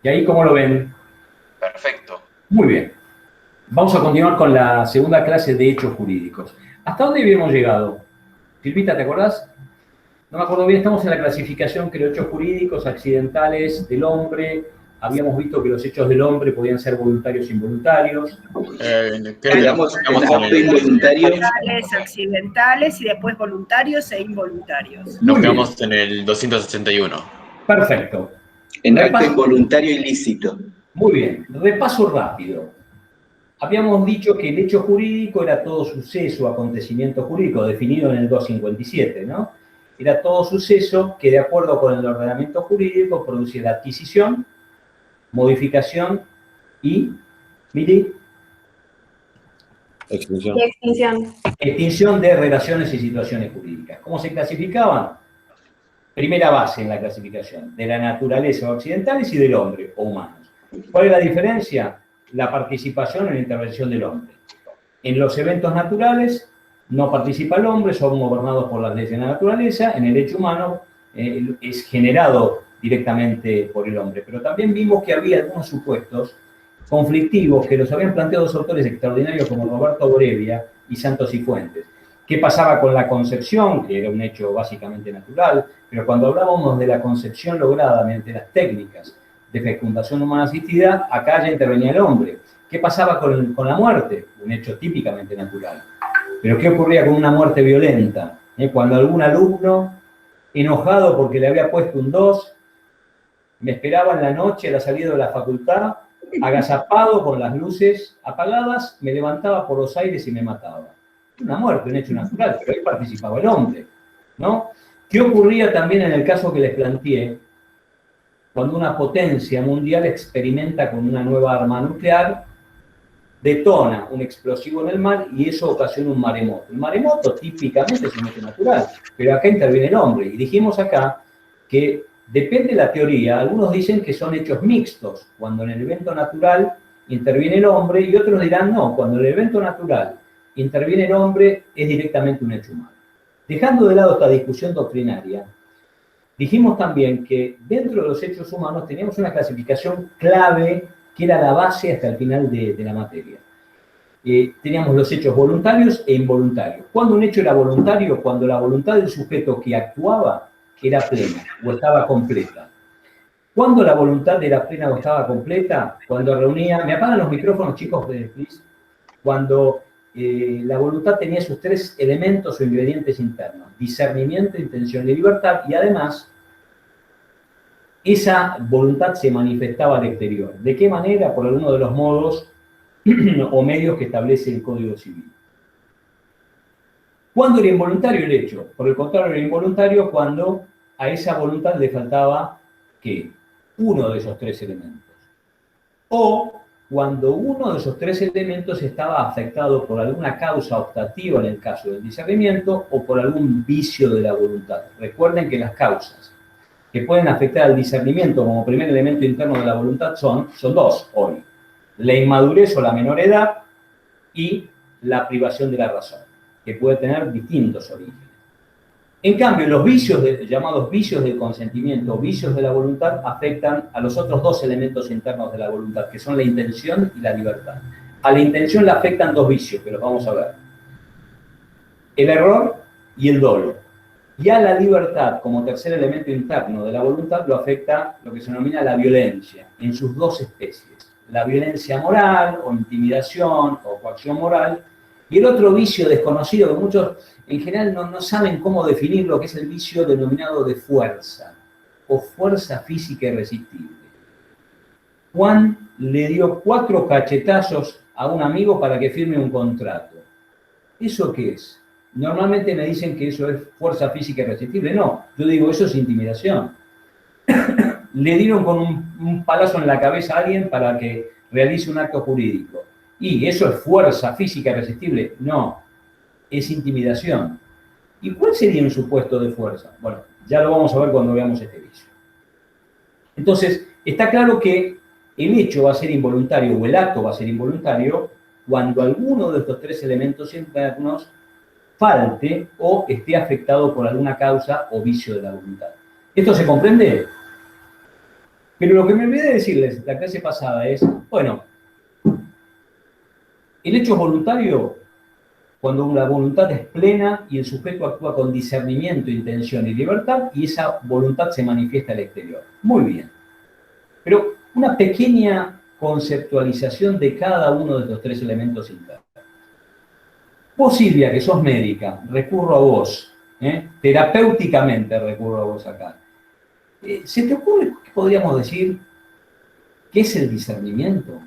¿Y ahí cómo lo ven? Perfecto. Muy bien. Vamos a continuar con la segunda clase de hechos jurídicos. ¿Hasta dónde habíamos llegado? Silvita, ¿te acordás? No me acuerdo bien, estamos en la clasificación, creo, hechos jurídicos accidentales del hombre. Habíamos visto que los hechos del hombre podían ser voluntarios e involuntarios. Quedamos en acto involuntario. Accidentales y después voluntarios e involuntarios. Nos quedamos en el 261. Perfecto. En acto involuntario ilícito. Muy bien. Repaso rápido. Habíamos dicho que el hecho jurídico era todo suceso o acontecimiento jurídico, definido en el 257, ¿no? Era todo suceso que, de acuerdo con el ordenamiento jurídico, produce la adquisición, modificación y, mire, extinción de relaciones y situaciones jurídicas. ¿Cómo se clasificaban? Primera base en la clasificación, de la naturaleza o accidentales y del hombre o humanos. ¿Cuál es la diferencia? La participación en la intervención del hombre. En los eventos naturales no participa el hombre, son gobernados por las leyes de la naturaleza. En el hecho humano es generado directamente por el hombre. Pero también vimos que había algunos supuestos conflictivos que los habían planteado dos autores extraordinarios como Roberto Brevia y Santos y Fuentes. ¿Qué pasaba con la concepción? Que era un hecho básicamente natural, pero cuando hablábamos de la concepción lograda mediante las técnicas de fecundación humana asistida, acá ya intervenía el hombre. ¿Qué pasaba con la muerte? Un hecho típicamente natural. Pero ¿qué ocurría con una muerte violenta? Cuando algún alumno, enojado porque le había puesto un 2, me esperaba en la noche a la salida de la facultad, agazapado con las luces apagadas, me levantaba por los aires y me mataba. Una muerte, un hecho natural, pero ahí participaba el hombre, ¿no? ¿Qué ocurría también en el caso que les planteé? Cuando una potencia mundial experimenta con una nueva arma nuclear, detona un explosivo en el mar y eso ocasiona un maremoto. El maremoto típicamente es un hecho natural, pero acá interviene el hombre. Y dijimos acá que depende de la teoría. Algunos dicen que son hechos mixtos, cuando en el evento natural interviene el hombre, y otros dirán no, cuando en el evento natural interviene el hombre es directamente un hecho humano. Dejando de lado esta discusión doctrinaria, dijimos también que dentro de los hechos humanos teníamos una clasificación clave que era la base hasta el final de la materia. Teníamos los hechos voluntarios e involuntarios. ¿Cuándo un hecho era voluntario? Cuando la voluntad del sujeto que actuaba era plena o estaba completa. ¿Cuándo la voluntad era plena o estaba completa? Cuando reunía... ¿Me apagan los micrófonos, chicos, please? Cuando la voluntad tenía sus tres elementos o ingredientes internos: discernimiento, intención y libertad, y además esa voluntad se manifestaba al exterior. ¿De qué manera? Por alguno de los modos o medios que establece el Código Civil. ¿Cuándo era involuntario el hecho? Por el contrario, era involuntario cuando a esa voluntad le faltaba, ¿qué? Uno de esos tres elementos. O cuando uno de esos tres elementos estaba afectado por alguna causa optativa en el caso del discernimiento o por algún vicio de la voluntad. Recuerden que las causas que pueden afectar al discernimiento como primer elemento interno de la voluntad son dos hoy: la inmadurez o la menor edad y la privación de la razón, que puede tener distintos orígenes. En cambio, los vicios llamados vicios del consentimiento o vicios de la voluntad afectan a los otros dos elementos internos de la voluntad, que son la intención y la libertad. A la intención le afectan dos vicios, que los vamos a ver: el error y el dolo. Y a la libertad, como tercer elemento interno de la voluntad, lo afecta lo que se denomina la violencia, en sus dos especies: la violencia moral o intimidación o coacción moral, y el otro vicio desconocido que muchos en general no saben cómo definir, lo que es el vicio denominado de fuerza o fuerza física irresistible. Juan le dio 4 cachetazos a un amigo para que firme un contrato. ¿Eso qué es? Normalmente me dicen que eso es fuerza física irresistible. No, yo digo, eso es intimidación. Le dieron con un palazo en la cabeza a alguien para que realice un acto jurídico. ¿Y eso es fuerza física irresistible? No, es intimidación. ¿Y cuál sería un supuesto de fuerza? Bueno, ya lo vamos a ver cuando veamos este vicio. Entonces, está claro que el hecho va a ser involuntario o el acto va a ser involuntario cuando alguno de estos tres elementos internos falte o esté afectado por alguna causa o vicio de la voluntad. ¿Esto se comprende? Pero lo que me olvidé de decirles la clase pasada es, bueno, el hecho es voluntario cuando la voluntad es plena y el sujeto actúa con discernimiento, intención y libertad, y esa voluntad se manifiesta al exterior. Muy bien. Pero una pequeña conceptualización de cada uno de estos tres elementos internos. Vos, Silvia, que sos médica, recurro a vos, terapéuticamente recurro a vos acá. ¿Se te ocurre qué podríamos decir qué es el discernimiento?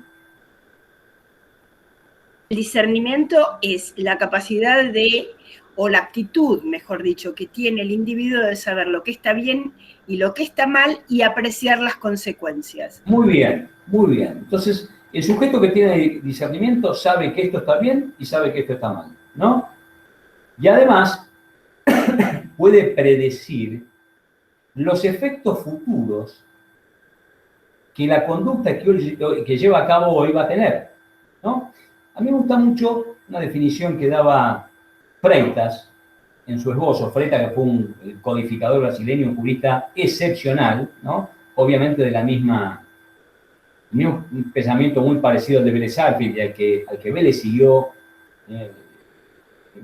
El discernimiento es la capacidad de, o la actitud, mejor dicho, que tiene el individuo de saber lo que está bien y lo que está mal y apreciar las consecuencias. Muy bien, muy bien. Entonces, el sujeto que tiene discernimiento sabe que esto está bien y sabe que esto está mal, ¿no? Y además, puede predecir los efectos futuros que la conducta que lleva a cabo hoy va a tener, ¿no? A mí me gusta mucho una definición que daba Freitas en su esbozo. Freitas, que fue un codificador brasileño, un jurista excepcional, ¿no? Obviamente de la misma, un pensamiento muy parecido al de Vélez Sarsfield, y al que Vélez siguió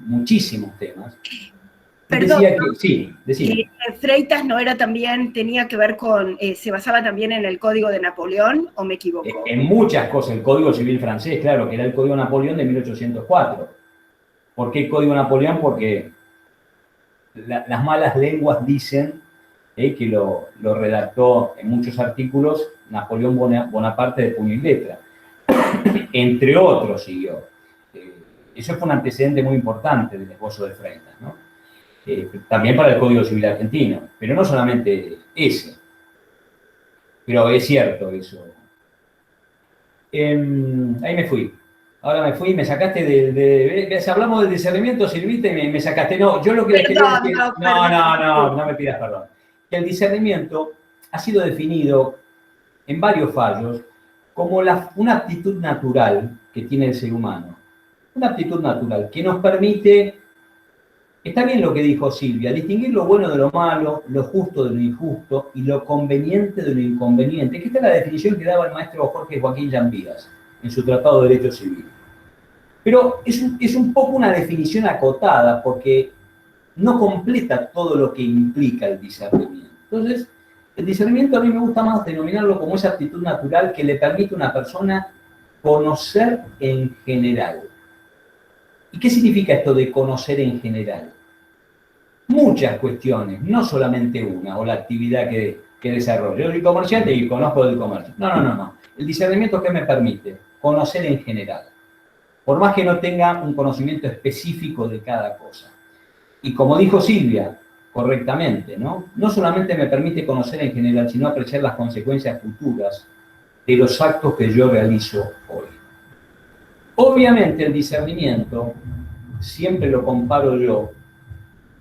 muchísimos temas. Perdón, decía que, sí, decía. Freitas no era también, tenía que ver con, se basaba también en el Código de Napoleón, ¿o me equivoco? En muchas cosas, el Código Civil francés, claro, que era el Código Napoleón de 1804. ¿Por qué el Código Napoleón? Porque las malas lenguas dicen que lo redactó en muchos artículos Napoleón Bonaparte de puño y letra. Entre otros siguió. Eso fue un antecedente muy importante del esbozo de Freitas, ¿no? También para el Código Civil argentino, pero no solamente ese. Pero es cierto eso. Ahí me fui. Ahora me fui y me sacaste si hablamos del discernimiento, Silvita, y me sacaste. No, yo lo que les quería decir... No me pidas perdón. Que el discernimiento ha sido definido en varios fallos como una aptitud natural que tiene el ser humano. Una aptitud natural que nos permite... Está bien lo que dijo Silvia, distinguir lo bueno de lo malo, lo justo de lo injusto y lo conveniente de lo inconveniente, que esta es la definición que daba el maestro Jorge Joaquín Llambias en su Tratado de Derecho Civil. Pero es un poco una definición acotada porque no completa todo lo que implica el discernimiento. Entonces, el discernimiento a mí me gusta más denominarlo como esa aptitud natural que le permite a una persona conocer en general. ¿Y qué significa esto de conocer en general? Muchas cuestiones, no solamente una, o la actividad que desarrollo. Yo soy comerciante y conozco del comercio. No. El discernimiento, ¿qué me permite? Conocer en general. Por más que no tenga un conocimiento específico de cada cosa. Y como dijo Silvia, correctamente, ¿no? No solamente me permite conocer en general, sino apreciar las consecuencias futuras de los actos que yo realizo hoy. Obviamente el discernimiento, siempre lo comparo yo,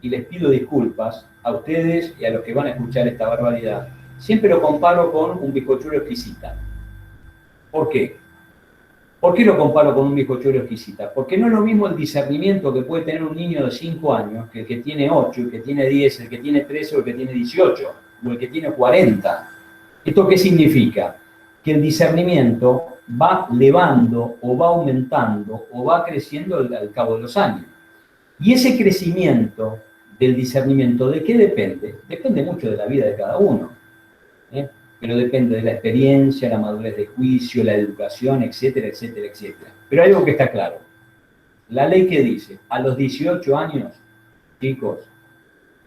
y les pido disculpas a ustedes y a los que van a escuchar esta barbaridad, siempre lo comparo con un bizcochuelo exquisita. ¿Por qué? ¿Por qué lo comparo con un bizcochuelo exquisita? Porque no es lo mismo el discernimiento que puede tener un niño de 5 años, que el que tiene 8, el que tiene 10, el que tiene 13 o el que tiene 18, o el que tiene 40. ¿Esto qué significa? Que el discernimiento va levando o va aumentando o va creciendo al cabo de los años. Y ese crecimiento del discernimiento, ¿de qué depende? Depende mucho de la vida de cada uno, pero depende de la experiencia, la madurez de juicio, la educación, etcétera, etcétera, etcétera. Pero hay algo que está claro. La ley que dice, a los 18 años, chicos,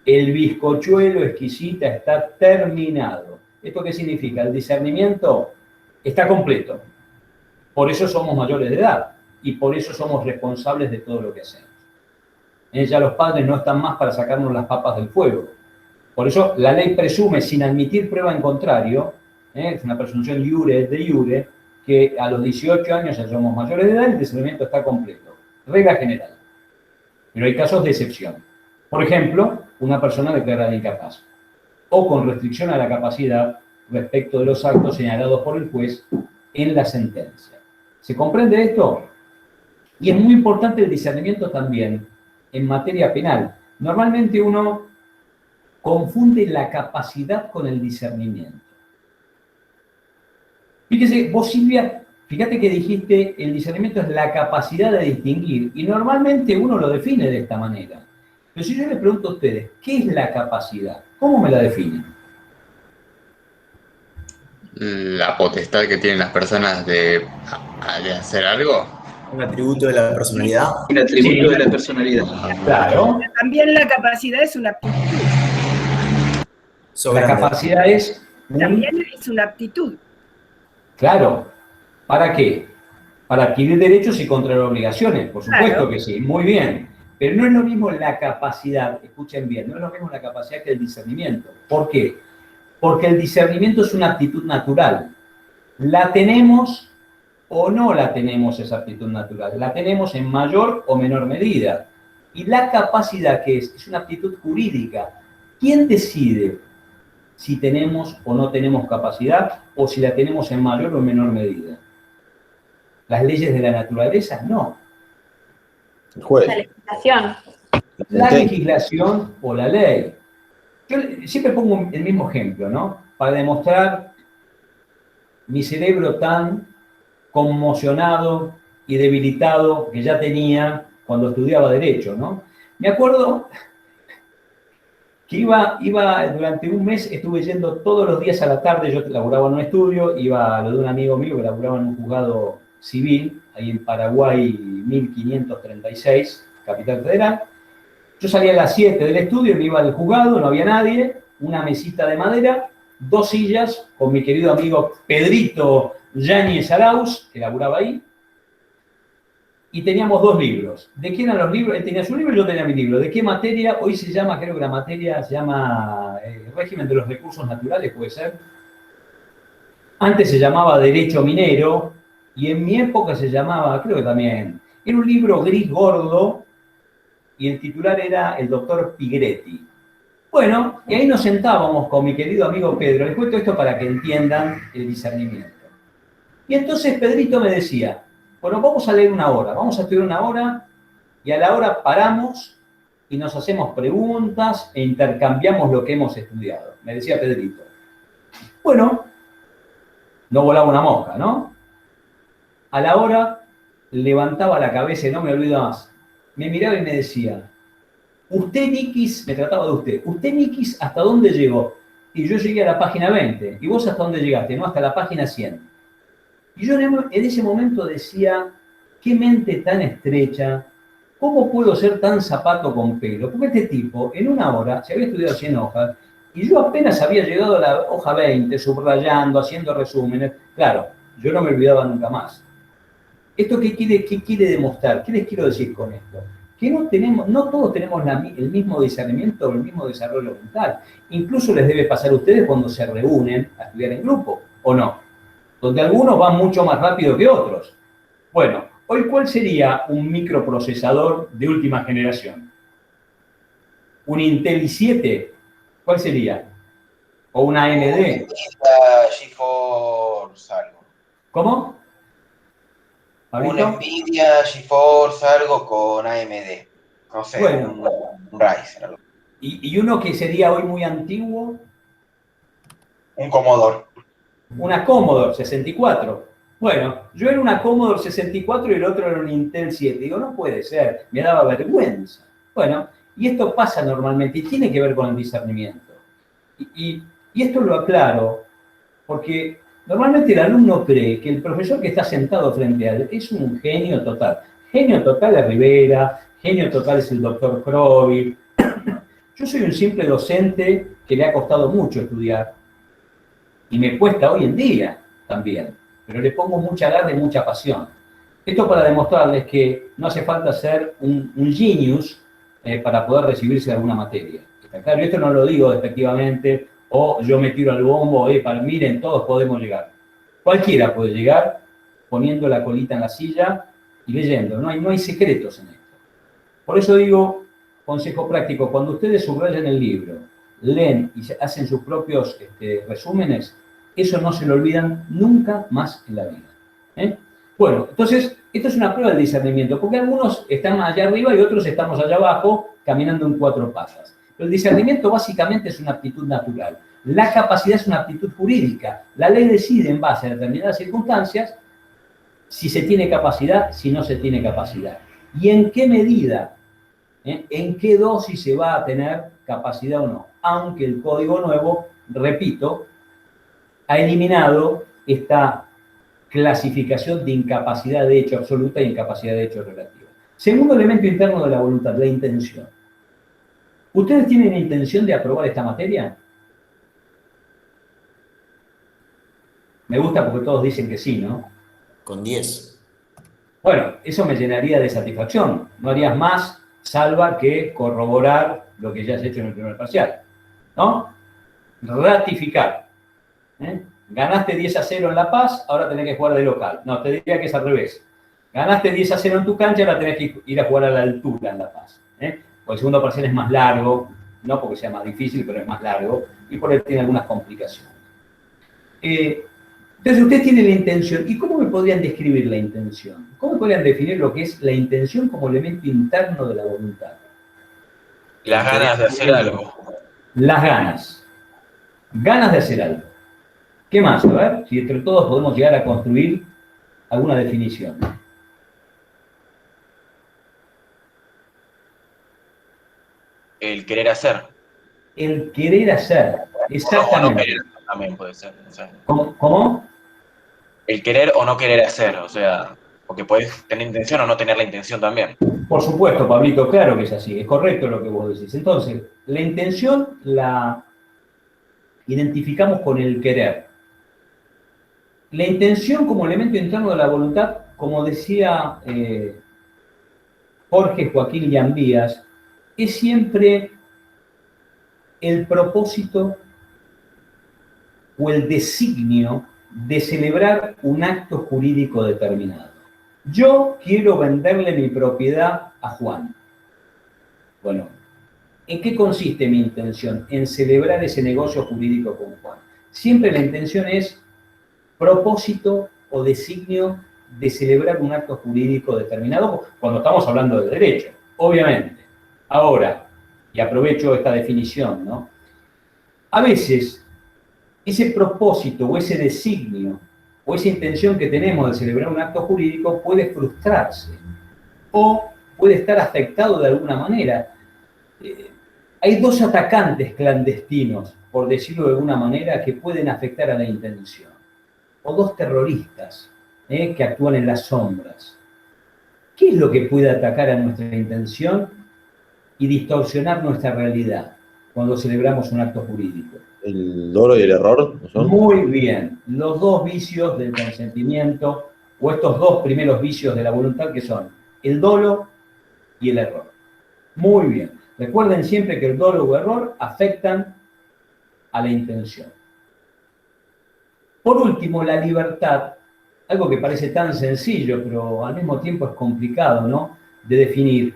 el bizcochuelo exquisita está terminado. ¿Esto qué significa? El discernimiento está completo. Por eso somos mayores de edad y por eso somos responsables de todo lo que hacemos. Ya los padres no están más para sacarnos las papas del fuego. Por eso la ley presume, sin admitir prueba en contrario, es una presunción iure de iure, que a los 18 años ya somos mayores de edad y el discernimiento está completo. Regla general. Pero hay casos de excepción. Por ejemplo, una persona declarada incapaz o con restricción a la capacidad respecto de los actos señalados por el juez en la sentencia. ¿Se comprende esto? Y es muy importante el discernimiento también en materia penal. Normalmente uno confunde la capacidad con el discernimiento. Fíjese, vos, Silvia, fíjate que dijiste el discernimiento es la capacidad de distinguir, y normalmente uno lo define de esta manera. Pero si yo les pregunto a ustedes, ¿qué es la capacidad? ¿Cómo me la definen? La potestad que tienen las personas de hacer algo. Un atributo de la personalidad. Un atributo Sí. de la personalidad. Claro, También la capacidad es una aptitud. la Sobrante. capacidad es... También es una aptitud. Claro, ¿para qué? Para adquirir derechos y contraer obligaciones, por supuesto Claro. que sí, muy bien. Pero no es lo mismo la capacidad, escuchen bien, no es lo mismo la capacidad que el discernimiento. ¿Por qué? Porque el discernimiento es una aptitud natural. ¿La tenemos o no la tenemos esa aptitud natural? La tenemos en mayor o menor medida. Y la capacidad, ¿qué es? Es una aptitud jurídica. ¿Quién decide si tenemos o no tenemos capacidad o si la tenemos en mayor o menor medida? ¿Las leyes de la naturaleza? No. El juez. La legislación. La Ok. legislación o la ley. Yo siempre pongo el mismo ejemplo, ¿no? Para demostrar mi cerebro tan conmocionado y debilitado que ya tenía cuando estudiaba Derecho, ¿no? Me acuerdo que iba durante un mes, estuve yendo todos los días a la tarde, yo laburaba en un estudio, iba a lo de un amigo mío que laburaba en un juzgado civil, ahí en Paraguay 1536, Capital Federal. Yo salía a las 7 del estudio, me iba al juzgado, no había nadie, una mesita de madera, 2 sillas con mi querido amigo Pedrito Yáñez Arauz, que laburaba ahí, y teníamos 2 libros. ¿De quién eran los libros? Él tenía su libro y yo tenía mi libro. ¿De qué materia? Hoy se llama, creo que la materia se llama Régimen de los Recursos Naturales, puede ser. Antes se llamaba Derecho Minero, y en mi época se llamaba, creo que también, era un libro gris gordo, y el titular era el doctor Pigretti. Bueno, y ahí nos sentábamos con mi querido amigo Pedro. Les cuento esto para que entiendan el discernimiento. Y entonces Pedrito me decía, bueno, vamos a leer 1 hora, vamos a estudiar 1 hora, y a la hora paramos y nos hacemos preguntas e intercambiamos lo que hemos estudiado. Me decía Pedrito. Bueno, no volaba una mosca, ¿no? A la hora levantaba la cabeza y no me olvido más. Me miraba y me decía, usted, Nikis, me trataba de usted, Nikis, ¿hasta dónde llegó? Y yo llegué a la página 20, ¿y vos hasta dónde llegaste? No, hasta la página 100. Y yo en ese momento decía, qué mente tan estrecha, ¿cómo puedo ser tan zapato con pelo? Porque este tipo, en 1 hora, se había estudiado 100 hojas, y yo apenas había llegado a la hoja 20, subrayando, haciendo resúmenes. Claro, yo no me olvidaba nunca más. ¿Esto qué quiere demostrar? ¿Qué les quiero decir con esto? Que no todos tenemos el mismo discernimiento o el mismo desarrollo mental. Incluso les debe pasar a ustedes cuando se reúnen a estudiar en grupo, ¿o no? Donde algunos van mucho más rápido que otros. Bueno, hoy, ¿cuál sería un microprocesador de última generación? ¿Un Intel i7? ¿Cuál sería? ¿O una AMD? GeForce algo. ¿Cómo? Un ¿Pablito? Nvidia, GeForce algo con AMD. No sé, Bueno. un Ryzen. Algo. ¿Y uno que sería hoy muy antiguo? Un Commodore. Una Commodore 64. Bueno, yo era una Commodore 64 y el otro era un Intel 7. Digo, no puede ser, me daba vergüenza. Bueno, y esto pasa normalmente y tiene que ver con el discernimiento. Y esto lo aclaro porque normalmente el alumno cree que el profesor que está sentado frente a él es un genio total. Genio total es Rivera, genio total es el doctor Crowley. Yo soy un simple docente que le ha costado mucho estudiar y me cuesta hoy en día también, pero le pongo mucha garra y mucha pasión. Esto para demostrarles que no hace falta ser un genius para poder recibirse de alguna materia. ¿Está claro? Y esto no lo digo despectivamente o yo me tiro al bombo, miren, todos podemos llegar. Cualquiera puede llegar poniendo la colita en la silla y leyendo. No hay secretos en esto. Por eso digo, consejo práctico, cuando ustedes subrayan el libro, leen y hacen sus propios resúmenes, eso no se lo olvidan nunca más en la vida. Bueno, entonces, esto es una prueba del discernimiento, porque algunos están allá arriba y otros estamos allá abajo, caminando en 4 patas. Pero el discernimiento básicamente es una aptitud natural. La capacidad es una aptitud jurídica. La ley decide en base a determinadas circunstancias si se tiene capacidad, si no se tiene capacidad. ¿Y en qué medida, en qué dosis se va a tener capacidad o no? Aunque el Código Nuevo, repito, ha eliminado esta clasificación de incapacidad de hecho absoluta y incapacidad de hecho relativa. Segundo elemento interno de la voluntad, la intención. ¿Ustedes tienen intención de aprobar esta materia? Me gusta porque todos dicen que sí, ¿no? Con 10. Bueno, eso me llenaría de satisfacción. No harías más, salva que corroborar lo que ya has hecho en el primer parcial, ¿no? Ratificar. Ganaste 10-0 en La Paz, ahora tenés que jugar de local. No, te diría que es al revés. Ganaste 10-0 en tu cancha, ahora tenés que ir a jugar a la altura en La Paz. Porque el segundo parcial es más largo, no porque sea más difícil, pero es más largo, y por él tiene algunas complicaciones. Entonces, ustedes tienen la intención. ¿Y cómo me podrían describir la intención? ¿Cómo podrían definir lo que es la intención como elemento interno de la voluntad? Las ganas de hacer algo. Las ganas. Ganas de hacer algo. ¿Qué más? A ver, si entre todos podemos llegar a construir alguna definición. El querer hacer. El querer hacer. Exactamente. O no querer también puede ser. O sea, ¿Cómo? el querer o no querer hacer, o sea, porque podés tener intención o no tener la intención también. Por supuesto, Pablito, claro que es así, es correcto lo que vos decís. Entonces, la intención la identificamos con el querer. La intención como elemento interno de la voluntad, como decía Jorge Joaquín Llambías, es siempre el propósito o el designio de celebrar un acto jurídico determinado. Yo quiero venderle mi propiedad a Juan. Bueno, ¿en qué consiste mi intención? En celebrar ese negocio jurídico con Juan. Siempre la intención es propósito o designio de celebrar un acto jurídico determinado cuando estamos hablando de derecho, obviamente. Ahora, y aprovecho esta definición, ¿no? A veces, ese propósito o ese designio o esa intención que tenemos de celebrar un acto jurídico puede frustrarse o puede estar afectado de alguna manera. Hay dos atacantes clandestinos, por decirlo de alguna manera, que pueden afectar a la intención. O dos terroristas que actúan en las sombras. ¿Qué es lo que puede atacar a nuestra intención y distorsionar nuestra realidad cuando celebramos un acto jurídico? ¿El dolo y el error? ¿No son? Muy bien. Los dos vicios del consentimiento, o estos dos primeros vicios de la voluntad, que son el dolo y el error. Muy bien. Recuerden siempre que el dolo o error afectan a la intención. Por último, la libertad, algo que parece tan sencillo, pero al mismo tiempo es complicado, ¿no?, de definir.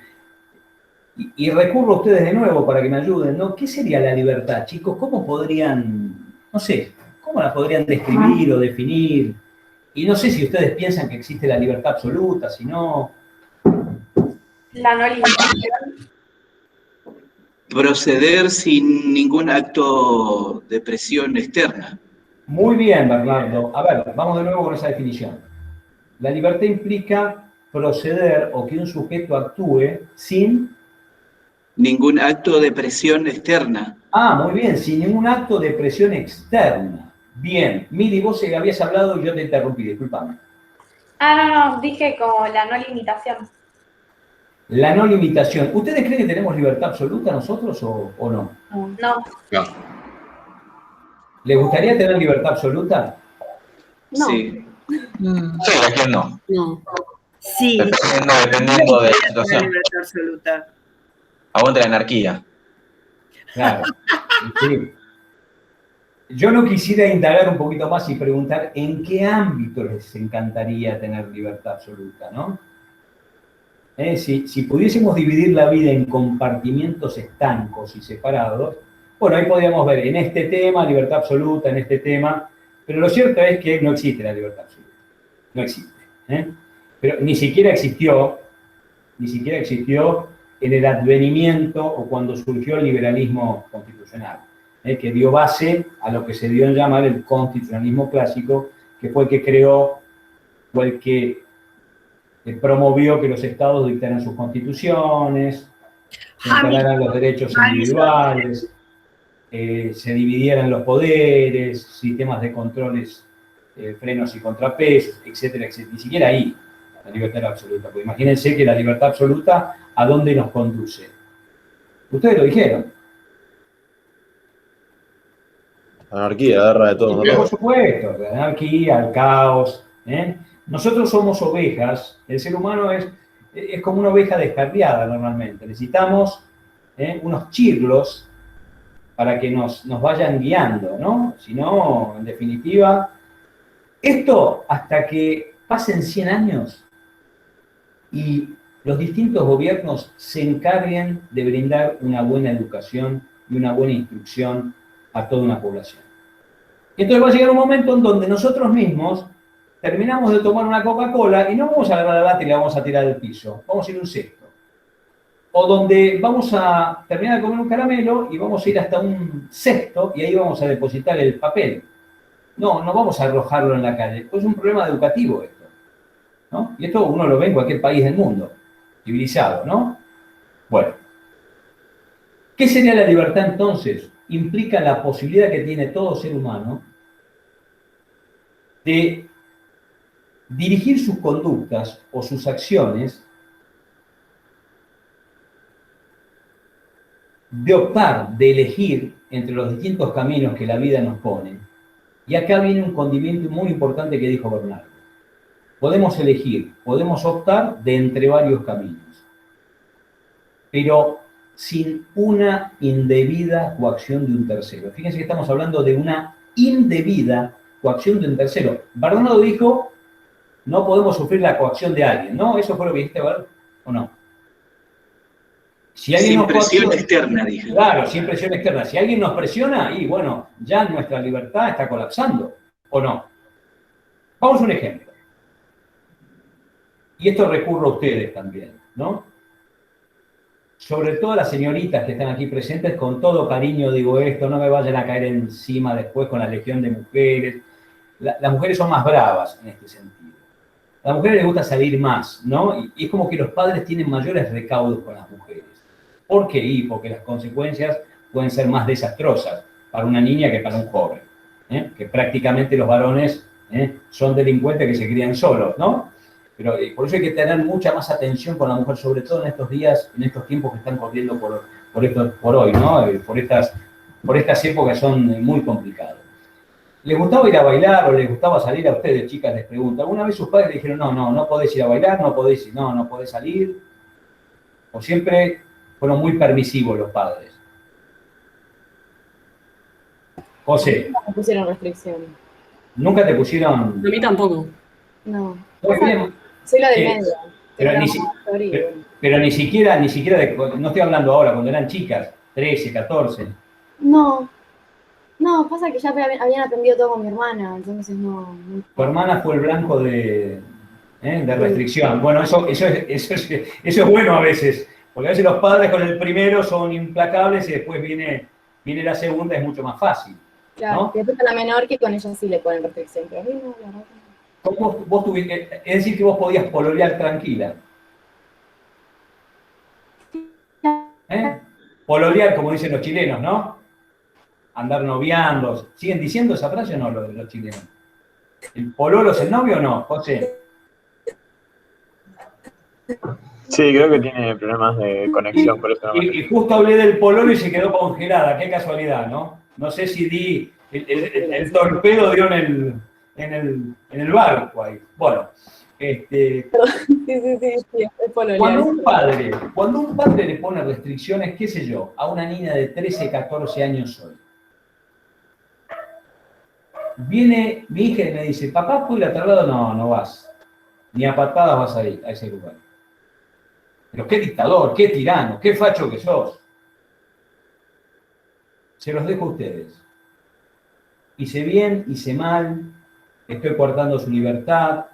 Y recurro a ustedes de nuevo para que me ayuden, ¿no? ¿Qué sería la libertad, chicos? ¿Cómo podrían, no sé, cómo la podrían describir o definir? Y no sé si ustedes piensan que existe la libertad absoluta, si no... La no limitación. Proceder sin ningún acto de presión externa. Muy bien, Bernardo. A ver, vamos de nuevo con esa definición. La libertad implica proceder o que un sujeto actúe sin... Ningún acto de presión externa. Ah, muy bien, sin ningún acto de presión externa. Bien. Mili, vos habías hablado y yo te interrumpí, discúlpame. No, dije como la no limitación. La no limitación. ¿Ustedes creen que tenemos libertad absoluta nosotros o no? No. No. ¿Les gustaría tener libertad absoluta? No. Sí. Sí, ¿a quién no? No. Sí. Dependiendo de la La situación. libertad absoluta. Aguanta la anarquía. Claro. Sí. Yo no quisiera indagar un poquito más y preguntar en qué ámbito les encantaría tener libertad absoluta, ¿no? Si pudiésemos dividir la vida en compartimientos estancos y separados, bueno, ahí podríamos ver en este tema libertad absoluta, en este tema, pero lo cierto es que no existe la libertad absoluta. No existe. Pero ni siquiera existió en el advenimiento o cuando surgió el liberalismo constitucional. que dio base a lo que se dio en llamar el constitucionalismo clásico, que fue el que creó, fue el que promovió que los estados dictaran sus constituciones, se instalaran los derechos individuales, se dividieran los poderes, sistemas de controles, frenos y contrapesos, etcétera, etcétera. Ni siquiera ahí la libertad era absoluta, porque imagínense que la libertad absoluta, ¿a dónde nos conduce? Ustedes lo dijeron. Anarquía, guerra de todo. Por supuesto, la anarquía, el caos. Nosotros somos ovejas, el ser humano es como una oveja descarriada normalmente. Necesitamos unos chirlos para que nos vayan guiando, ¿no? Si no, en definitiva, esto hasta que pasen 100 años y los distintos gobiernos se encarguen de brindar una buena educación y una buena instrucción a toda una población. Y entonces va a llegar un momento en donde nosotros mismos terminamos de tomar una Coca-Cola y no vamos a agarrar la lata y la vamos a tirar al piso, vamos a ir a un cesto. O donde vamos a terminar de comer un caramelo y vamos a ir hasta un cesto y ahí vamos a depositar el papel. No vamos a arrojarlo en la calle. Pues es un problema educativo esto, ¿no? Y esto uno lo ve en cualquier país del mundo, civilizado, ¿no? Bueno. ¿Qué sería la libertad entonces? Implica la posibilidad que tiene todo ser humano de dirigir sus conductas o sus acciones, de optar, de elegir entre los distintos caminos que la vida nos pone. Y acá viene un condimento muy importante que dijo Bernardo. Podemos elegir, podemos optar de entre varios caminos, pero sin una indebida coacción de un tercero. Fíjense que estamos hablando de una indebida coacción de un tercero. Bernardo dijo, no podemos sufrir la coacción de alguien, ¿no? ¿Eso fue lo que dijiste, Bernardo? ¿O no? Si alguien sin nos presión coacciona, externa, dije. claro, sin presión externa. Si alguien nos presiona, y bueno, ya nuestra libertad está colapsando, ¿o no? Vamos a un ejemplo. Y esto recurro a ustedes también, ¿no? Sobre todo las señoritas que están aquí presentes, con todo cariño digo esto, no me vayan a caer encima después con la legión de mujeres. Las mujeres son más bravas en este sentido. A las mujeres les gusta salir más, ¿no? Y es como que los padres tienen mayores recaudos con las mujeres. ¿Por qué? Y porque las consecuencias pueden ser más desastrosas para una niña que para un joven. Que prácticamente los varones son delincuentes que se crían solos, ¿no? Pero por eso hay que tener mucha más atención con la mujer, sobre todo en estos días, en estos tiempos que están corriendo por hoy, ¿no? Por estas épocas son muy complicadas. ¿Les gustaba ir a bailar o les gustaba salir a ustedes, chicas? Les pregunto. ¿Alguna vez sus padres les dijeron, no podés ir a bailar, no podés salir? ¿O siempre fueron muy permisivos los padres? José. No me pusieron restricciones. ¿Nunca te pusieron? A mí tampoco. No. Muy bien. Soy la de medio. Pero ni siquiera, no estoy hablando ahora, cuando eran chicas, 13, 14. No, pasa que ya habían aprendido todo con mi hermana, entonces no. Tu hermana fue el blanco de restricción. Bueno, eso es bueno a veces, porque a veces los padres con el primero son implacables y después viene la segunda, es mucho más fácil. Claro, ¿no? y después a la menor que con ella sí le ponen restricción, pero a mí no, la verdad. Vos tuviste, es decir, que vos podías pololear tranquila. Pololear, como dicen los chilenos, ¿no? Andar noviando. ¿Siguen diciendo esa frase o no los chilenos? ¿El pololo es el novio o no, José? Sí, creo que tiene problemas de conexión, por eso no me... Y justo hablé del pololo y se quedó congelada. Qué casualidad, ¿no? No sé si di el torpedo dio en el barco ahí. Bueno, Sí, es pololear. Cuando un padre le pone restricciones, qué sé yo, a una niña de 13, 14 años hoy, viene mi hija y me dice, papá, ¿puedo ir a tal lado? No vas. Ni a patadas vas a ir a ese lugar. Pero qué dictador, qué tirano, qué facho que sos. Se los dejo a ustedes. Hice bien, hice mal, estoy cortando su libertad.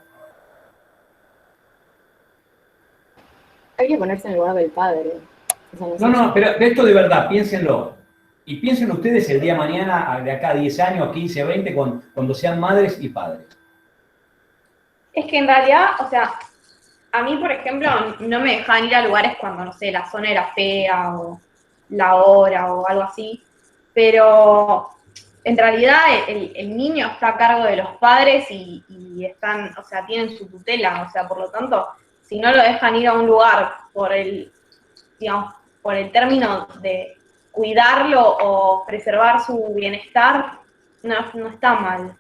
Hay que ponerse en el lugar del padre. O sea, No, pero esto de verdad, piénsenlo. Y piensen ustedes el día de mañana, de acá a 10 años, 15, 20, cuando sean madres y padres. Es que en realidad, o sea, a mí, por ejemplo, no me dejaban ir a lugares cuando, no sé, la zona era fea o la hora o algo así, pero en realidad el niño está a cargo de los padres y están, o sea, tienen su tutela, o sea, por lo tanto, si no lo dejan ir a un lugar por digamos, por el término de cuidarlo o preservar su bienestar, no está mal.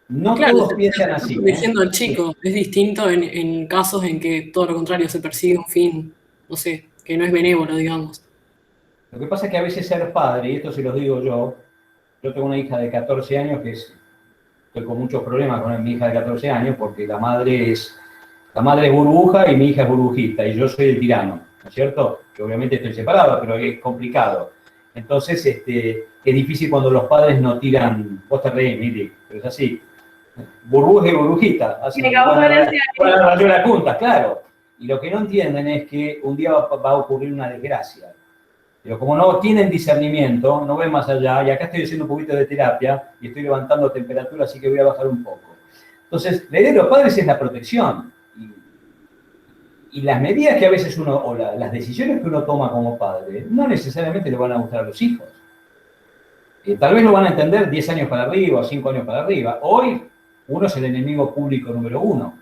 No Claro, todos piensan así. protegiendo al chico. Es distinto en casos en que todo lo contrario se persigue un fin, no sé, que no es benévolo, digamos. Lo que pasa es que a veces ser padre, y esto se los digo yo tengo una hija de 14 años que estoy con muchos problemas con mi hija de 14 años porque la madre es burbuja y mi hija es burbujita y yo soy el tirano, ¿no es cierto? Que obviamente estoy separado, pero es complicado. Entonces, es difícil cuando los padres no tiran, vos te reís, Mili, pero es así. Burbuja y burbujita. Así, Me causó gracia. yo la punta, claro. Y lo que no entienden es que un día va a ocurrir una desgracia. Pero como no tienen discernimiento, no ven más allá, y acá estoy haciendo un poquito de terapia y estoy levantando temperatura, así que voy a bajar un poco. Entonces, la idea de los padres es la protección. Y las medidas que a veces o las decisiones que uno toma como padre, no necesariamente le van a gustar a los hijos. Tal vez lo van a entender 10 años para arriba o 5 años para arriba. Hoy, uno es el enemigo público número 1.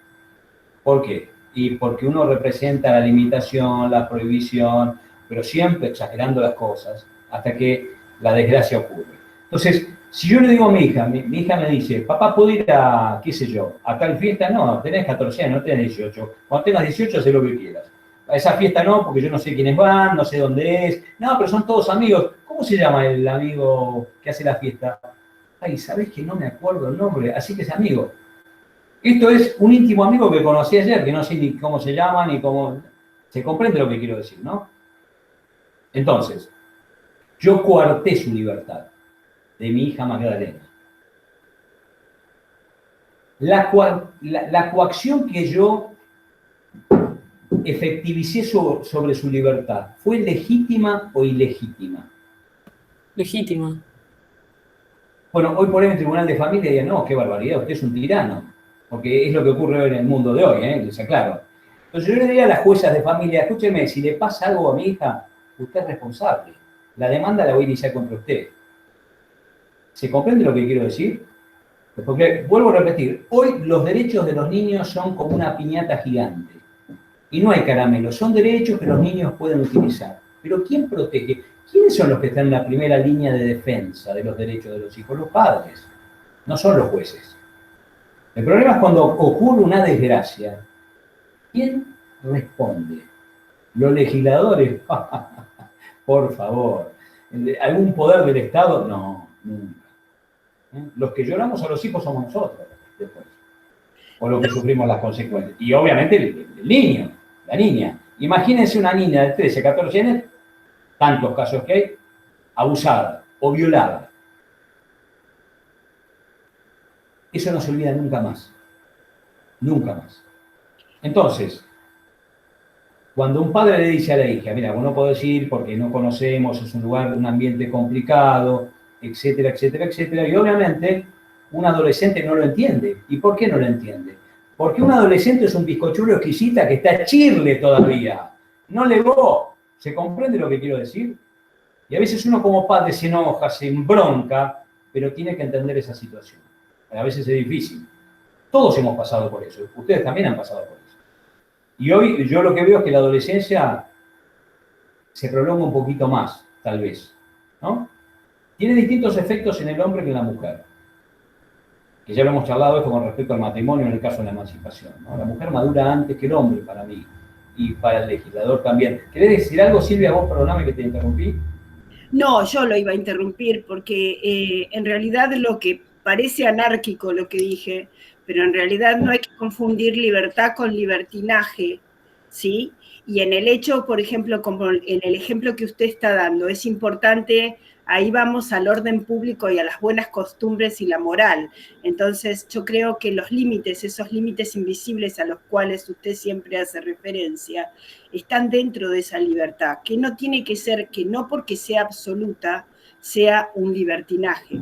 ¿Por qué? Y porque uno representa la limitación, la prohibición, pero siempre exagerando las cosas hasta que la desgracia ocurre. Entonces, si yo le digo a mi hija me dice, papá, ¿puedo ir a, qué sé yo, a tal fiesta? No, tenés 14 años, no tenés 18. Cuando tengas 18, haz lo que quieras. A esa fiesta no, porque yo no sé quiénes van, no sé dónde es. No, pero son todos amigos. ¿Cómo se llama el amigo que hace la fiesta? Ay, ¿sabés que no me acuerdo el nombre? Así que es amigo. Esto es un íntimo amigo que conocí ayer, que no sé ni cómo se llama, ni cómo... Se comprende lo que quiero decir, ¿no? Entonces, yo coarté su libertad de mi hija Magdalena. La coacción que yo efectivicé sobre su libertad, ¿fue legítima o ilegítima? Legítima. Bueno, hoy por ahí en el Tribunal de Familia dirían, no, qué barbaridad, usted es un tirano, porque es lo que ocurre en el mundo de hoy, les aclaro. Entonces yo le diría a las juezas de familia, escúcheme, si le pasa algo a mi hija, usted es responsable. La demanda la voy a iniciar contra usted. ¿Se comprende lo que quiero decir? Porque, vuelvo a repetir, hoy los derechos de los niños son como una piñata gigante. Y no hay caramelo, son derechos que los niños pueden utilizar. Pero ¿quién protege? ¿Quiénes son los que están en la primera línea de defensa de los derechos de los hijos? Los padres, no son los jueces. El problema es cuando ocurre una desgracia. ¿Quién responde? ¿Los legisladores? Por favor. ¿Algún poder del Estado? No, nunca. Los que lloramos a los hijos somos nosotros, después. O los que sufrimos las consecuencias. Y obviamente el niño, la niña. Imagínense una niña de 13, 14 años, tantos casos que hay, abusada o violada. Eso no se olvida nunca más. Nunca más. Entonces, cuando un padre le dice a la hija, mira, vos no podés ir porque no conocemos, es un lugar, un ambiente complicado, etcétera, etcétera, etcétera, y obviamente un adolescente no lo entiende. ¿Y por qué no lo entiende? Porque un adolescente es un bizcochuelo exquisita que está chirle todavía. No le va. ¿Se comprende lo que quiero decir? Y a veces uno como padre se enoja, se embronca, pero tiene que entender esa situación. A veces es difícil. Todos hemos pasado por eso. Ustedes también han pasado por eso. Y hoy yo lo que veo es que la adolescencia se prolonga un poquito más, tal vez, ¿no? Tiene distintos efectos en el hombre que en la mujer. Que ya lo hemos charlado esto con respecto al matrimonio en el caso de la emancipación, ¿no? La mujer madura antes que el hombre para mí y para el legislador también. ¿Querés decir algo, Silvia? Vos perdóname que te interrumpí. No, yo lo iba a interrumpir porque en realidad lo que parece anárquico lo que dije, pero en realidad no hay que confundir libertad con libertinaje, ¿sí? Y en el hecho, por ejemplo, como en el ejemplo que usted está dando, es importante ahí vamos al orden público y a las buenas costumbres y la moral. Entonces, yo creo que los límites, esos límites invisibles a los cuales usted siempre hace referencia, están dentro de esa libertad, que no tiene que ser, que no porque sea absoluta, sea un libertinaje.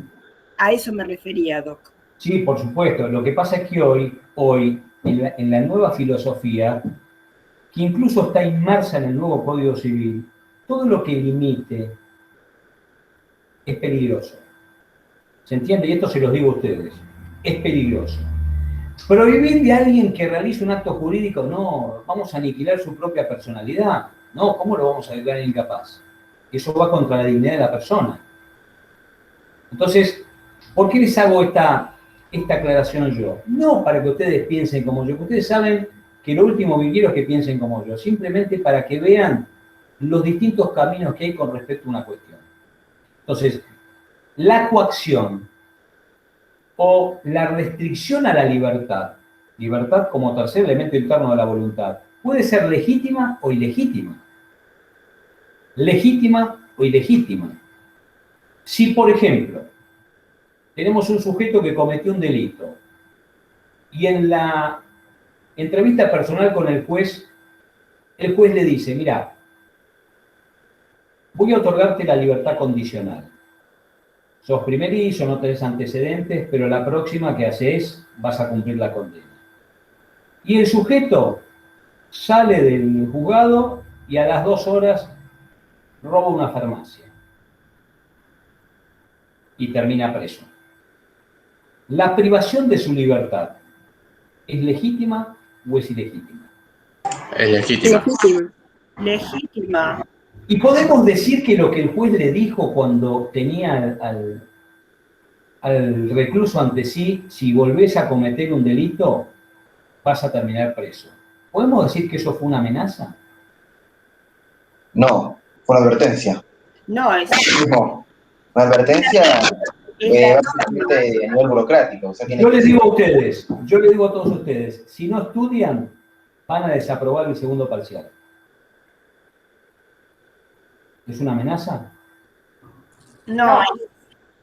A eso me refería, Doc. Sí, por supuesto. Lo que pasa es que hoy en la nueva filosofía, que incluso está inmersa en el nuevo Código Civil, todo lo que limite es peligroso. ¿Se entiende? Y esto se los digo a ustedes. Es peligroso. Prohibir de alguien que realice un acto jurídico, no, vamos a aniquilar su propia personalidad. No, ¿cómo lo vamos a declarar incapaz? Eso va contra la dignidad de la persona. Entonces, ¿por qué les hago esta aclaración yo? No para que ustedes piensen como yo, porque ustedes saben que lo último que quiero es que piensen como yo, simplemente para que vean los distintos caminos que hay con respecto a una cuestión. Entonces, la coacción o la restricción a la libertad como tercer elemento interno de la voluntad, puede ser legítima o ilegítima. Legítima o ilegítima. Si, por ejemplo, tenemos un sujeto que cometió un delito y en la entrevista personal con el juez le dice, mira, voy a otorgarte la libertad condicional. Sos primerizo, no tenés antecedentes, pero la próxima que haces vas a cumplir la condena. Y el sujeto sale del juzgado y a las 2 horas roba una farmacia. Y termina preso. ¿La privación de su libertad es legítima o es ilegítima? Es legítima. Legítima. Y podemos decir que lo que el juez le dijo cuando tenía al recluso ante sí, si volvés a cometer un delito, vas a terminar preso. ¿Podemos decir que eso fue una amenaza? No, fue una advertencia. No, es... No, una advertencia básicamente a nivel burocrático. O sea, Yo les digo a ustedes, yo les digo a todos ustedes, si no estudian, van a desaprobar el segundo parcial. ¿Es una amenaza? No,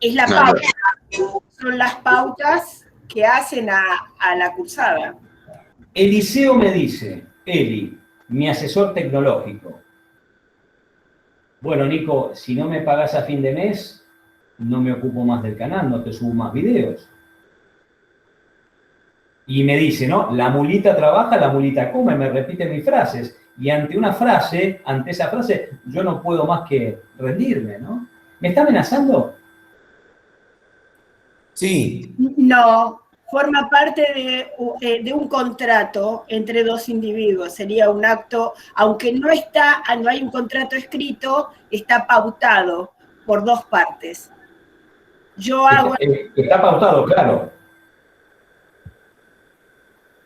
es la pauta. Son las pautas que hacen a la cursada. Eliseo me dice, Eli, mi asesor tecnológico, bueno, Nico, si no me pagás a fin de mes, no me ocupo más del canal, no te subo más videos. Y me dice, ¿no? La mulita trabaja, la mulita come, me repite mis frases. Y ante esa frase, yo no puedo más que rendirme, ¿no? ¿Me está amenazando? Sí. No, forma parte de un contrato entre dos individuos. Sería un acto, aunque no hay un contrato escrito, está pautado por dos partes. Yo hago... Está pautado, claro.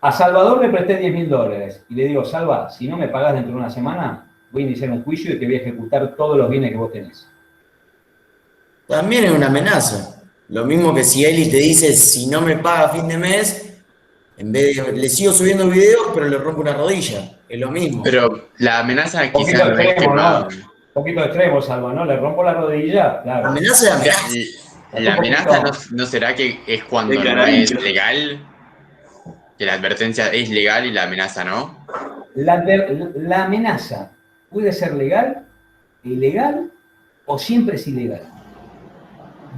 A Salvador le presté $10.000 y le digo, Salva, si no me pagás dentro de una semana, voy a iniciar un juicio y te voy a ejecutar todos los bienes que vos tenés. También es una amenaza. Lo mismo que si Eli te dice, si no me paga a fin de mes, en vez de, le sigo subiendo videos, pero le rompo una rodilla. Es lo mismo. Pero la amenaza Un poquito quizás no es que extremo, no. ¿no? Un poquito extremo, Salva, ¿no? Le rompo la rodilla, claro. La amenaza es amenaza. La amenaza no será que es cuando De no carácter. es legal, que la advertencia es legal y la amenaza no. La amenaza puede ser legal, ilegal o siempre es ilegal.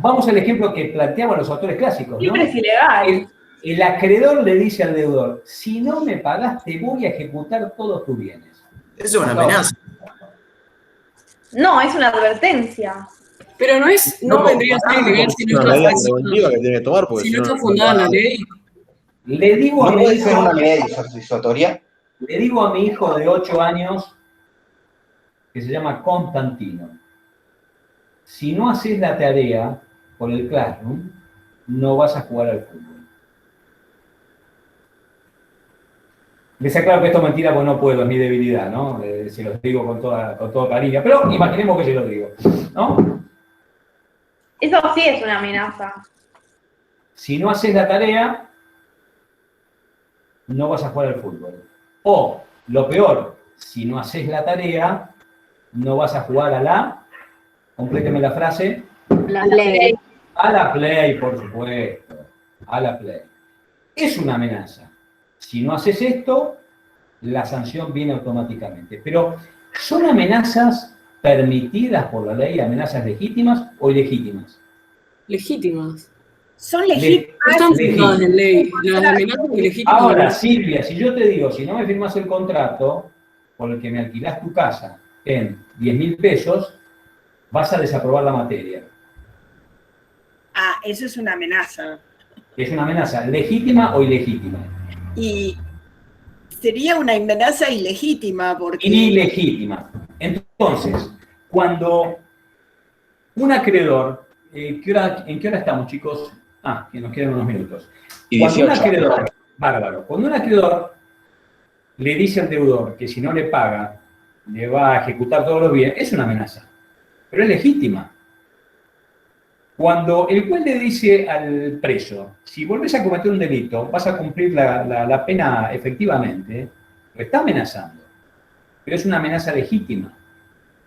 Vamos al ejemplo que planteaban los autores clásicos, ¿no? Siempre es ilegal. El acreedor le dice al deudor, si no me pagás te voy a ejecutar todos tus bienes. Eso es una amenaza. No, es una advertencia. Pero no vendría a ser ilegal si no Una medida está preventiva que tiene que tomar, porque si no está fundada en la ley. Le digo a ¿No mi puede ser hijo, una medida disuasoria? le digo a mi hijo de 8 años, que se llama Constantino, si no haces la tarea por el Classroom, no vas a jugar al fútbol. Les aclaro que esto es mentira porque no puedo, es mi debilidad, ¿no? Se los digo con todo cariño, pero imaginemos que se los digo, ¿no? Eso sí es una amenaza. Si no haces la tarea, no vas a jugar al fútbol. O, lo peor, si no haces la tarea, no vas a jugar a la, compléteme la frase, La ley. A la Play, por supuesto. A la Play. Es una amenaza. Si no haces esto, la sanción viene automáticamente. Pero, ¿son amenazas permitidas por la ley, amenazas legítimas o ilegítimas? Legítimas. Son No legítimas. están fundadas en ley. Las amenazas ilegítimas. Ahora, Silvia, si yo te digo, si no me firmas el contrato por el que me alquilás tu casa en 10.000 pesos, vas a desaprobar la materia. Ah, eso es una amenaza. ¿Es una amenaza legítima o ilegítima? Y sería una amenaza ilegítima porque... Ilegítima. Entonces, cuando un acreedor, ¿en qué hora estamos, chicos? Ah, que nos quedan unos minutos. Y Cuando un 18. acreedor, bárbaro, cuando un acreedor le dice al deudor que si no le paga, le va a ejecutar todos los bienes, es una amenaza, pero es legítima. Cuando el juez le dice al preso, si volvés a cometer un delito, vas a cumplir la pena efectivamente, lo está amenazando, pero es una amenaza legítima.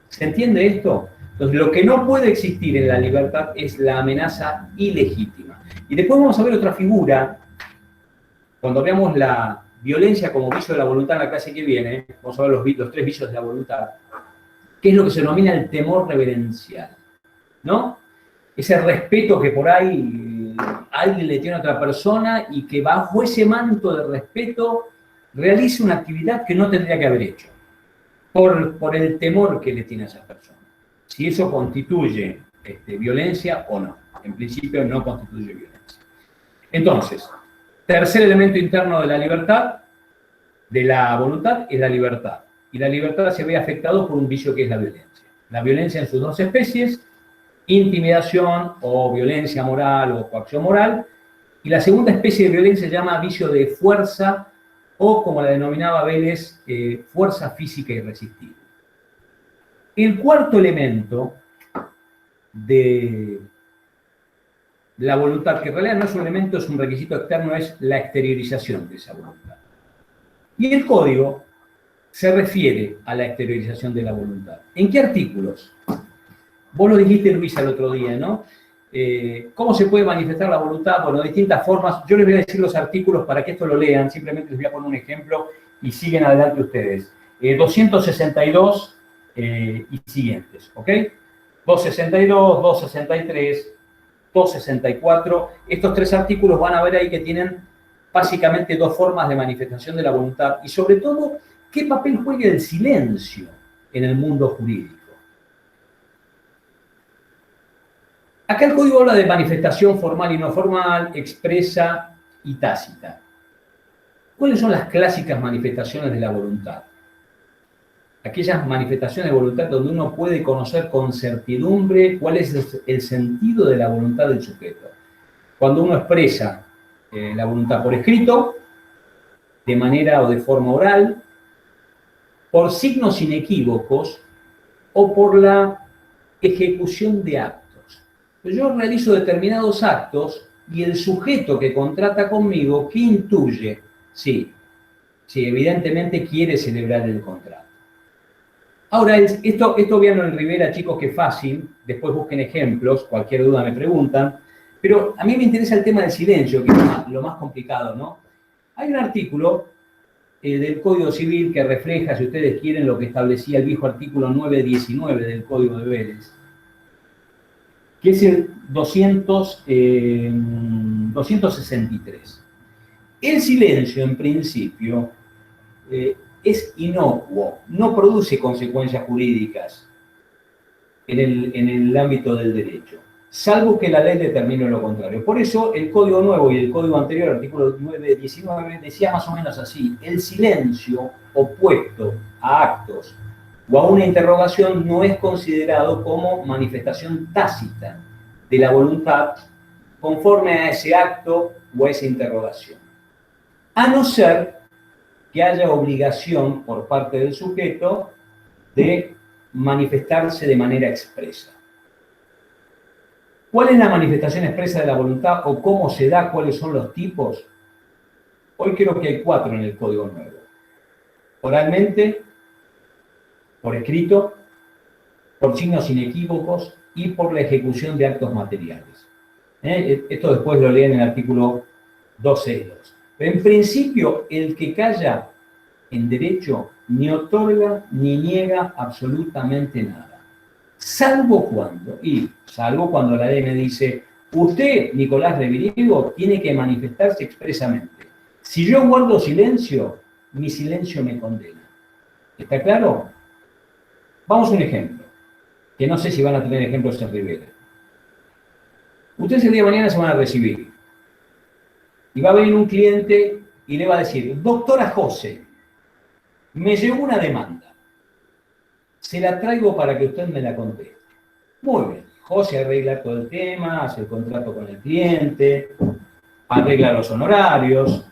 ¿Se entiende esto? Entonces, lo que no puede existir en la libertad es la amenaza ilegítima. Y después vamos a ver otra figura, cuando veamos la violencia como vicio de la voluntad en la clase que viene, vamos a ver los 3 vicios de la voluntad, que es lo que se denomina el temor reverencial, ¿no? Ese respeto que por ahí alguien le tiene a otra persona y que bajo ese manto de respeto realiza una actividad que no tendría que haber hecho, por el temor que le tiene a esa persona. Si eso constituye violencia o no. En principio no constituye violencia. Entonces, tercer elemento interno de la libertad, de la voluntad, es la libertad. Y la libertad se ve afectado por un vicio que es la violencia. La violencia en sus 2 especies, intimidación o violencia moral o coacción moral. Y la segunda especie de violencia se llama vicio de fuerza o, como la denominaba Vélez, fuerza física irresistible. El cuarto elemento de la voluntad, que en realidad no es un elemento, es un requisito externo, es la exteriorización de esa voluntad. Y el código se refiere a la exteriorización de la voluntad. ¿En qué artículos? Vos lo dijiste, Luisa, el otro día, ¿no? ¿Cómo se puede manifestar la voluntad? Bueno, de distintas formas. Yo les voy a decir los artículos para que esto lo lean, simplemente les voy a poner un ejemplo y siguen adelante ustedes. 262 y siguientes, ¿ok? 262, 263, 264. Estos 3 artículos van a ver ahí que tienen básicamente 2 formas de manifestación de la voluntad y sobre todo, qué papel juega el silencio en el mundo jurídico. Acá el código habla de manifestación formal y no formal, expresa y tácita. ¿Cuáles son las clásicas manifestaciones de la voluntad? Aquellas manifestaciones de voluntad donde uno puede conocer con certidumbre cuál es el sentido de la voluntad del sujeto. Cuando uno expresa la voluntad por escrito, de manera o de forma oral, por signos inequívocos o por la ejecución de actos. Yo realizo determinados actos y el sujeto que contrata conmigo, ¿qué intuye? Sí, evidentemente quiere celebrar el contrato. Ahora, esto véanlo en Rivera, chicos, que es fácil, después busquen ejemplos, cualquier duda me preguntan, pero a mí me interesa el tema del silencio, que es lo más complicado, ¿no? Hay un artículo del Código Civil que refleja, si ustedes quieren, lo que establecía el viejo artículo 919 del Código de Vélez, que es el 263. El silencio, en principio, es inocuo, no produce consecuencias jurídicas en el ámbito del derecho, salvo que la ley determine lo contrario. Por eso, el Código Nuevo y el Código anterior, artículo 919, decía más o menos así: el silencio opuesto a actos o a una interrogación no es considerado como manifestación tácita de la voluntad conforme a ese acto o a esa interrogación, a no ser que haya obligación por parte del sujeto de manifestarse de manera expresa. ¿Cuál es la manifestación expresa de la voluntad o cómo se da? ¿Cuáles son los tipos? Hoy creo que hay 4 en el Código Nuevo. Oralmente, por escrito, por signos inequívocos y por la ejecución de actos materiales. Esto después lo leen en el artículo 12.2. Pero en principio, el que calla en derecho ni otorga ni niega absolutamente nada. Salvo cuando la ley me dice, usted, Nicolás Reviriego, tiene que manifestarse expresamente. Si yo guardo silencio, mi silencio me condena. ¿Está claro? Vamos a un ejemplo, que no sé si van a tener ejemplos en Rivera. Ustedes el día de mañana se van a recibir. Y va a venir un cliente y le va a decir, doctora José, me llegó una demanda. Se la traigo para que usted me la conteste. Muy bien. José arregla todo el tema, hace el contrato con el cliente, arregla los honorarios,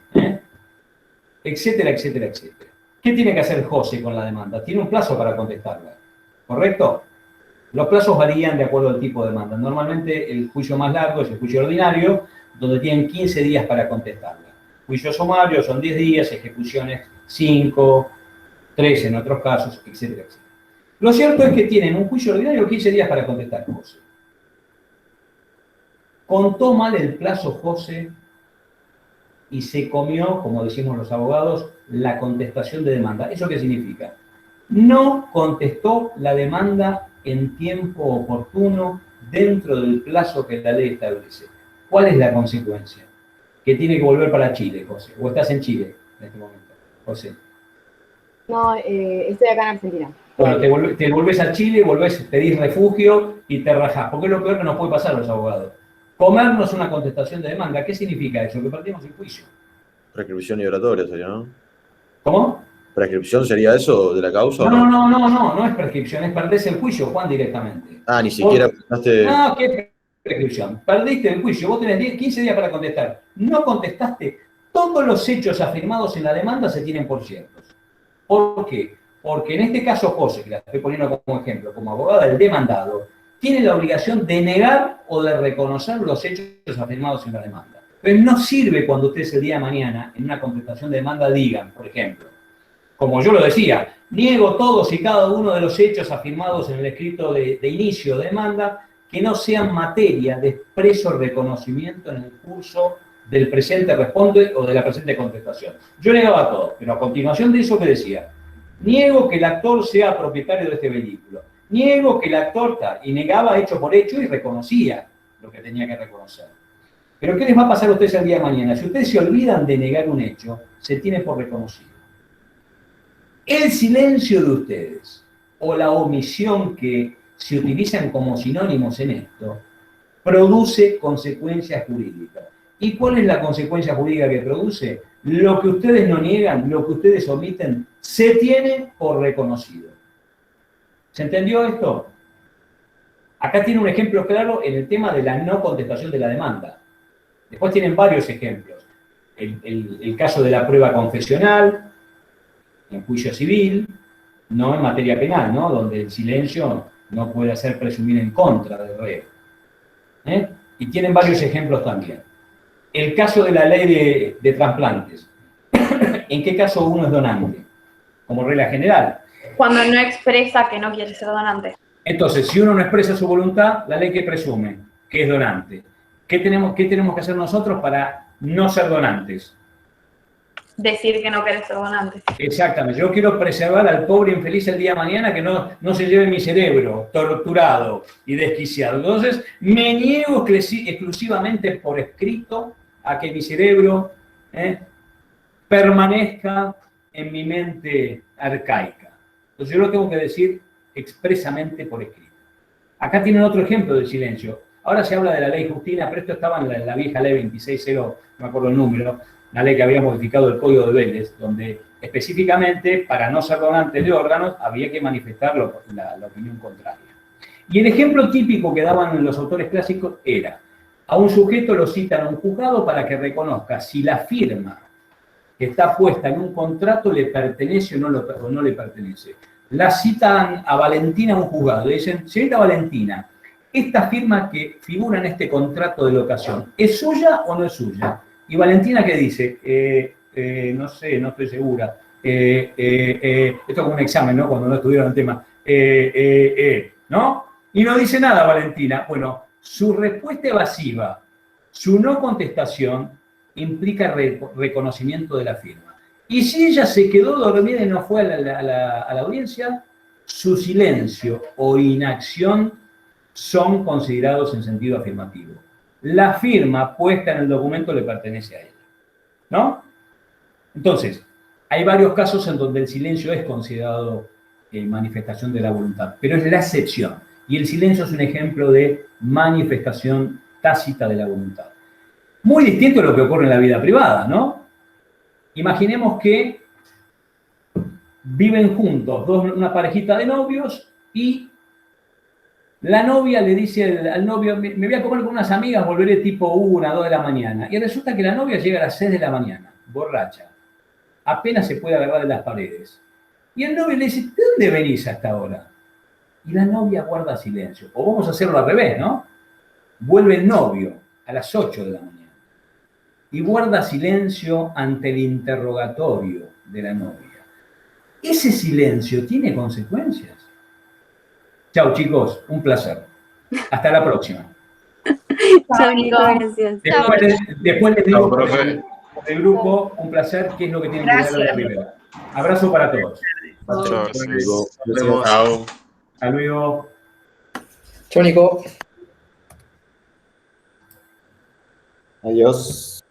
etcétera, etcétera, etcétera. ¿Qué tiene que hacer José con la demanda? Tiene un plazo para contestarla, ¿correcto? Los plazos varían de acuerdo al tipo de demanda. Normalmente el juicio más largo es el juicio ordinario, donde tienen 15 días para contestarla. Juicios sumarios son 10 días, ejecuciones 5, 3 en otros casos, etcétera, etcétera. Lo cierto es que tienen un juicio ordinario 15 días para contestar José. Contó mal el plazo José y se comió, como decimos los abogados, la contestación de demanda. ¿Eso qué significa? No contestó la demanda en tiempo oportuno dentro del plazo que la ley establece. ¿Cuál es la consecuencia? Que tiene que volver para Chile, José. ¿O estás en Chile en este momento, José? No, estoy acá en Argentina. Bueno, te volvés a Chile, pedís refugio y te rajás. Porque es lo peor que nos puede pasar a los abogados. Comernos una contestación de demanda. ¿Qué significa eso? Que perdimos el juicio. Prescripción y oratoria sería, ¿no? ¿Cómo? ¿Prescripción sería eso de la causa? No es prescripción, es perdés el juicio, Juan, directamente. Ah, ni siquiera pensaste... No, ¿qué prescripción? Perdiste el juicio, vos tenés 15 días para contestar. No contestaste, todos los hechos afirmados en la demanda se tienen por ciertos. ¿Por qué? Porque en este caso José, que la estoy poniendo como ejemplo, como abogada del demandado, tiene la obligación de negar o de reconocer los hechos afirmados en la demanda. Pero no sirve cuando ustedes el día de mañana, en una contestación de demanda, digan, por ejemplo, como yo lo decía, niego todos y cada uno de los hechos afirmados en el escrito de inicio de demanda que no sean materia de expreso reconocimiento en el curso del presente responde o de la presente contestación. Yo negaba todo, pero a continuación de eso que decía, niego que el actor sea propietario de este vehículo, niego que el actor y negaba hecho por hecho y reconocía lo que tenía que reconocer. Pero ¿qué les va a pasar a ustedes el día de mañana? Si ustedes se olvidan de negar un hecho, se tiene por reconocido. El silencio de ustedes o la omisión que se utilizan como sinónimos en esto produce consecuencias jurídicas. ¿Y cuál es la consecuencia jurídica que produce? Lo que ustedes no niegan, lo que ustedes omiten, se tiene por reconocido. ¿Se entendió esto? Acá tiene un ejemplo claro en el tema de la no contestación de la demanda. Después tienen varios ejemplos. El caso de la prueba confesional, en juicio civil, no en materia penal, ¿no? Donde el silencio no puede hacer presumir en contra del reo. Y tienen varios ejemplos también. El caso de la ley de trasplantes. ¿En qué caso uno es donante? Como regla general. Cuando no expresa que no quiere ser donante. Entonces, si uno no expresa su voluntad, la ley que presume que es donante. ¿Qué tenemos que hacer nosotros para no ser donantes? Decir que no querés ser donante. Exactamente. Yo quiero preservar al pobre infeliz el día de mañana que no se lleve mi cerebro torturado y desquiciado. Entonces, me niego exclusivamente por escrito a que mi cerebro permanezca en mi mente arcaica. Entonces, yo lo tengo que decir expresamente por escrito. Acá tienen otro ejemplo del silencio. Ahora se habla de la ley Justina, pero esto estaba en la vieja ley 26.0, no me acuerdo el número, una ley que había modificado el Código de Vélez, donde específicamente, para no ser donantes de órganos, había que manifestar la opinión contraria. Y el ejemplo típico que daban los autores clásicos era, a un sujeto lo citan a un juzgado para que reconozca si la firma que está puesta en un contrato le pertenece o no le pertenece. La citan a Valentina a un juzgado, le dicen, señorita Valentina, esta firma que figura en este contrato de locación, ¿es suya o no es suya? Y Valentina, ¿qué dice? No sé, no estoy segura. Esto es como un examen, ¿no? Cuando no estudiaron el tema. ¿No? Y no dice nada, Valentina. Bueno, su respuesta evasiva, su no contestación, implica reconocimiento de la firma. Y si ella se quedó dormida y no fue a la audiencia, su silencio o inacción son considerados en sentido afirmativo. La firma puesta en el documento le pertenece a ella, ¿no? Entonces, hay varios casos en donde el silencio es considerado manifestación de la voluntad, pero es la excepción. Y el silencio es un ejemplo de manifestación tácita de la voluntad. Muy distinto a lo que ocurre en la vida privada, ¿no? Imaginemos que viven juntos, una parejita de novios, y la novia le dice al novio, me voy a comer con unas amigas, volveré tipo 1, 2 de la mañana. Y resulta que la novia llega a las 6 de la mañana, borracha. Apenas se puede agarrar de las paredes. Y el novio le dice, ¿de dónde venís a esta hora? Y la novia guarda silencio. O vamos a hacerlo al revés, ¿no? Vuelve el novio a las 8 de la mañana y guarda silencio ante el interrogatorio de la novia. ¿Ese silencio tiene consecuencias? Chau, chicos, un placer. Hasta la próxima. Chao, Nico, gracias. Después les digo profe. el grupo, un placer, qué es lo que tienen que ver la primera. Abrazo para todos. Chao, Nico. Chao. Hasta luego. Chao, Nico. Adiós.